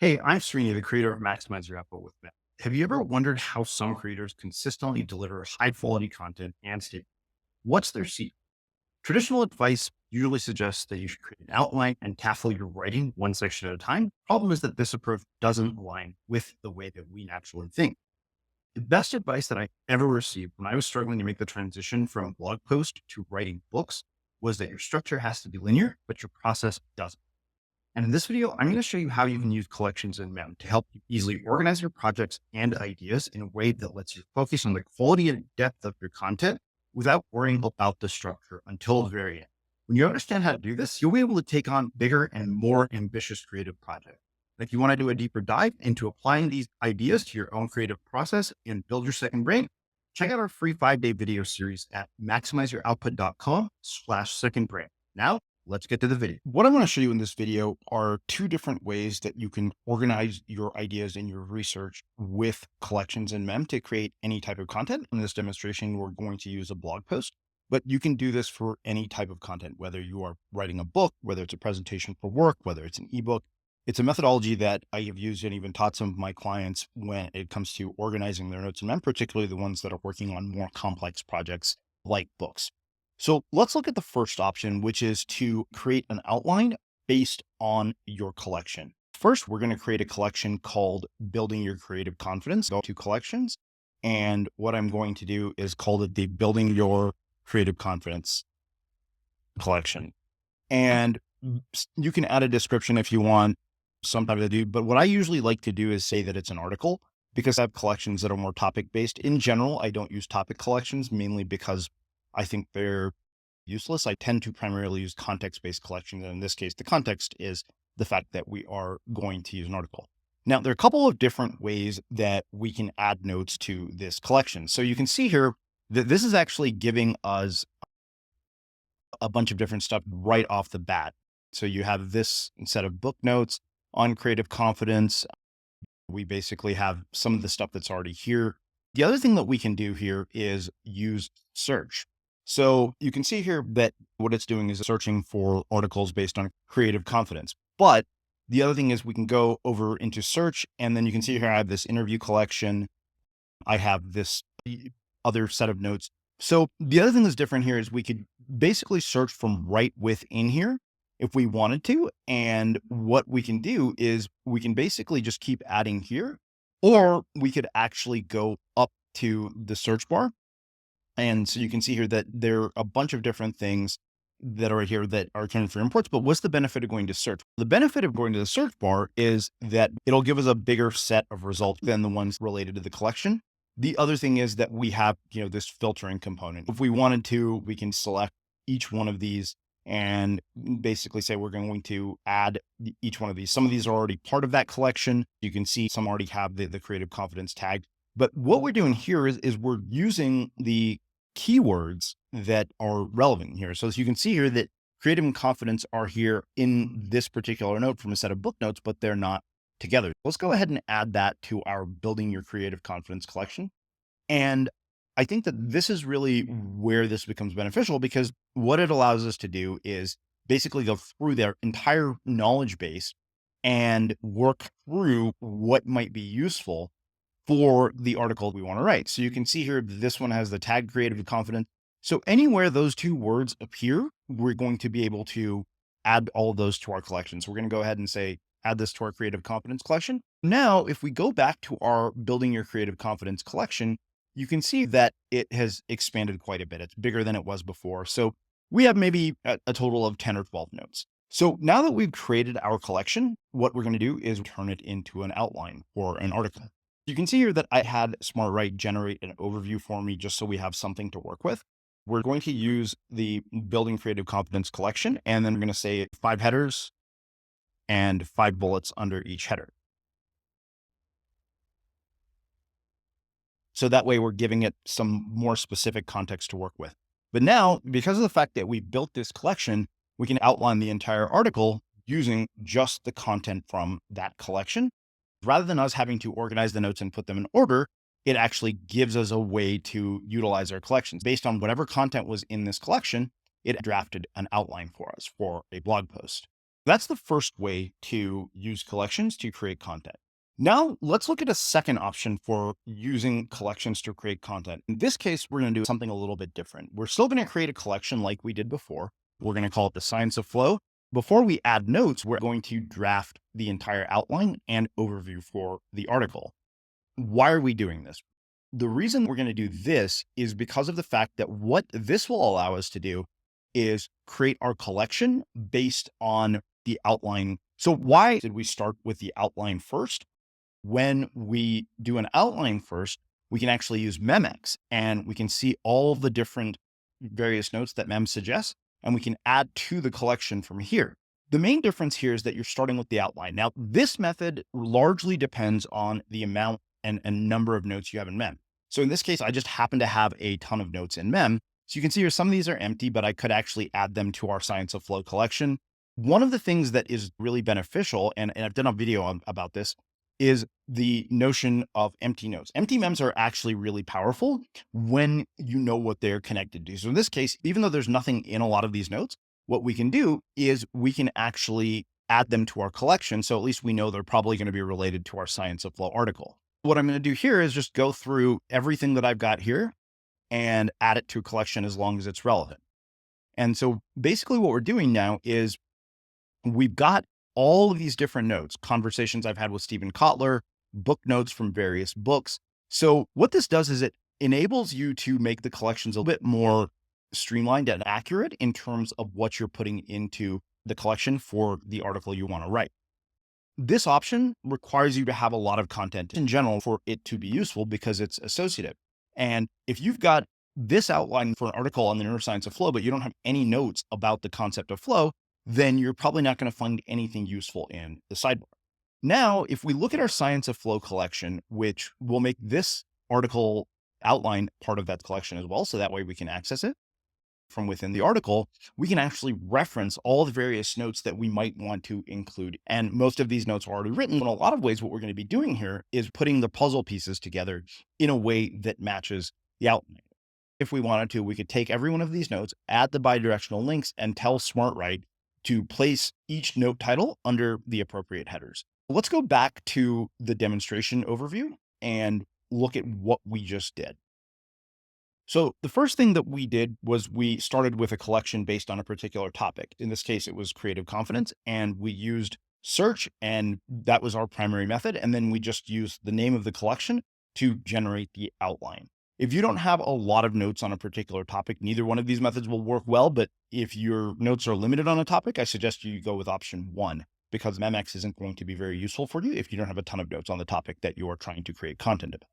Hey, I'm Srini, the creator of Maximize Your Output with Matt. Have you ever wondered how some creators consistently deliver high quality content and stay? What's their secret? Traditional advice usually suggests that you should create an outline and tackle your writing one section at a time. Problem is that this approach doesn't align with the way that we naturally think. The best advice that I ever received when I was struggling to make the transition from blog post to writing books was that your structure has to be linear, but your process doesn't. And in this video, I'm going to show you how you can use collections in MEM to help you easily organize your projects and ideas in a way that lets you focus on the quality and depth of your content without worrying about the structure until the very end. When you understand how to do this, you'll be able to take on bigger and more ambitious creative projects. And if you want to do a deeper dive into applying these ideas to your own creative process and build your second brain, check out our free 5-day video series at maximizeyouroutput.com/second brain. Now, let's get to the video. What I want to show you in this video are two different ways that you can organize your ideas and your research with collections in MEM to create any type of content. In this demonstration, we're going to use a blog post, but you can do this for any type of content, whether you are writing a book, whether it's a presentation for work, whether it's an ebook. It's a methodology that I have used and even taught some of my clients when it comes to organizing their notes in MEM, particularly the ones that are working on more complex projects like books. So let's look at the first option, which is to create an outline based on your collection. First, we're going to create a collection called Building Your Creative Confidence. Go to collections. And what I'm going to do is call it the Building Your Creative Confidence collection. And you can add a description if you want some type of do, but what I usually like to do is say that it's an article because I have collections that are more topic based. In general, I don't use topic collections mainly because I think they're useless. I tend to primarily use context-based collections. And in this case, the context is the fact that we are going to use an article. Now, there are a couple of different ways that we can add notes to this collection. So you can see here that this is actually giving us a bunch of different stuff right off the bat. So you have this set of book notes on creative confidence. We basically have some of the stuff that's already here. The other thing that we can do here is use search. So you can see here that what it's doing is searching for articles based on creative confidence. But the other thing is we can go over into search, and then you can see here I have this interview collection. I have this other set of notes. So the other thing that's different here is we could basically search from right within here if we wanted to. And what we can do is we can basically just keep adding here, or we could actually go up to the search bar. And so you can see here that there are a bunch of different things that are here that are accounted for imports. But what's the benefit of going to search? The benefit of going to the search bar is that it'll give us a bigger set of results than the ones related to the collection. The other thing is that we have, this filtering component. If we wanted to, we can select each one of these and basically say we're going to add each one of these. Some of these are already part of that collection. You can see some already have the creative confidence tag. But what we're doing here is we're using the keywords that are relevant here. So as you can see here that creative and confidence are here in this particular note from a set of book notes, but they're not together. Let's go ahead and add that to our Building Your Creative Confidence collection. And I think that this is really where this becomes beneficial, because what it allows us to do is basically go through their entire knowledge base and work through what might be useful for the article we want to write. So you can see here, this one has the tag creative confidence. So anywhere those two words appear, we're going to be able to add all of those to our collection. So we're going to go ahead and say, add this to our creative confidence collection. Now, if we go back to our Building Your Creative Confidence collection, you can see that it has expanded quite a bit. It's bigger than it was before. So we have maybe a total of 10 or 12 notes. So now that we've created our collection, what we're going to do is turn it into an outline or an article. You can see here that I had SmartWrite generate an overview for me just so we have something to work with. We're going to use the Building Creative Confidence collection, and then we're going to say 5 headers and 5 bullets under each header. So that way we're giving it some more specific context to work with. But now, because of the fact that we built this collection, we can outline the entire article using just the content from that collection. Rather than us having to organize the notes and put them in order, it actually gives us a way to utilize our collections. Based on whatever content was in this collection, it drafted an outline for us for a blog post. That's the first way to use collections to create content. Now, let's look at a second option for using collections to create content. In this case, we're going to do something a little bit different. We're still going to create a collection like we did before. We're going to call it the Science of Flow. Before we add notes, we're going to draft the entire outline and overview for the article. Why are we doing this? The reason we're going to do this is because of the fact that what this will allow us to do is create our collection based on the outline. So why did we start with the outline first? When we do an outline first, we can actually use Memex and we can see all the different various notes that Mem suggests, and we can add to the collection from here. The main difference here is that you're starting with the outline. Now, this method largely depends on the amount and number of notes you have in Mem. So in this case, I just happen to have a ton of notes in Mem. So you can see here, some of these are empty, but I could actually add them to our Science of Flow collection. One of the things that is really beneficial, and I've done a video about this, is the notion of empty notes. Empty mems are actually really powerful when you know what they're connected to. So in this case, even though there's nothing in a lot of these notes, what we can do is we can actually add them to our collection. So at least we know they're probably going to be related to our Science of Flow article. What I'm going to do here is just go through everything that I've got here and add it to a collection as long as it's relevant. And so basically what we're doing now is we've got all of these different notes, conversations I've had with Steven Kotler, book notes from various books. So what this does is it enables you to make the collections a bit more streamlined and accurate in terms of what you're putting into the collection for the article you want to write. This option requires you to have a lot of content in general for it to be useful because it's associative. And if you've got this outline for an article on the neuroscience of flow, but you don't have any notes about the concept of flow, then you're probably not going to find anything useful in the sidebar. Now, if we look at our Science of Flow collection, which will make this article outline part of that collection as well, so that way we can access it from within the article, we can actually reference all the various notes that we might want to include. And most of these notes are already written. In a lot of ways, what we're going to be doing here is putting the puzzle pieces together in a way that matches the outline. If we wanted to, we could take every one of these notes, add the bidirectional links, and tell SmartWrite to place each note title under the appropriate headers. Let's go back to the demonstration overview and look at what we just did. So the first thing that we did was we started with a collection based on a particular topic. In this case, it was creative confidence, and we used search, and that was our primary method. And then we just used the name of the collection to generate the outline. If you don't have a lot of notes on a particular topic, neither one of these methods will work well. But if your notes are limited on a topic, I suggest you go with option 1, because Memex isn't going to be very useful for you if you don't have a ton of notes on the topic that you are trying to create content about.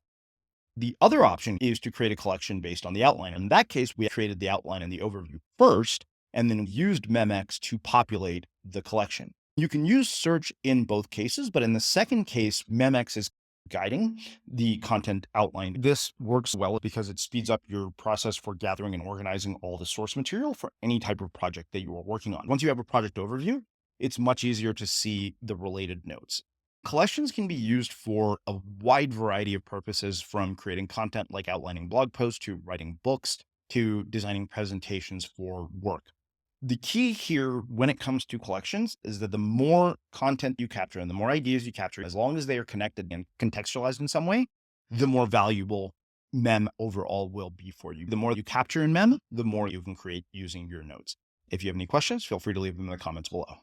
The other option is to create a collection based on the outline. In that case, we created the outline and the overview first, and then used Memex to populate the collection. You can use search in both cases, but in the second case, Memex is guiding the content outline. This works well because it speeds up your process for gathering and organizing all the source material for any type of project that you are working on. Once you have a project overview, it's much easier to see the related notes. Collections can be used for a wide variety of purposes, from creating content like outlining blog posts to writing books to designing presentations for work. The key here when it comes to collections is that the more content you capture and the more ideas you capture, as long as they are connected and contextualized in some way, the more valuable Mem overall will be for you. The more you capture in Mem, the more you can create using your notes. If you have any questions, feel free to leave them in the comments below.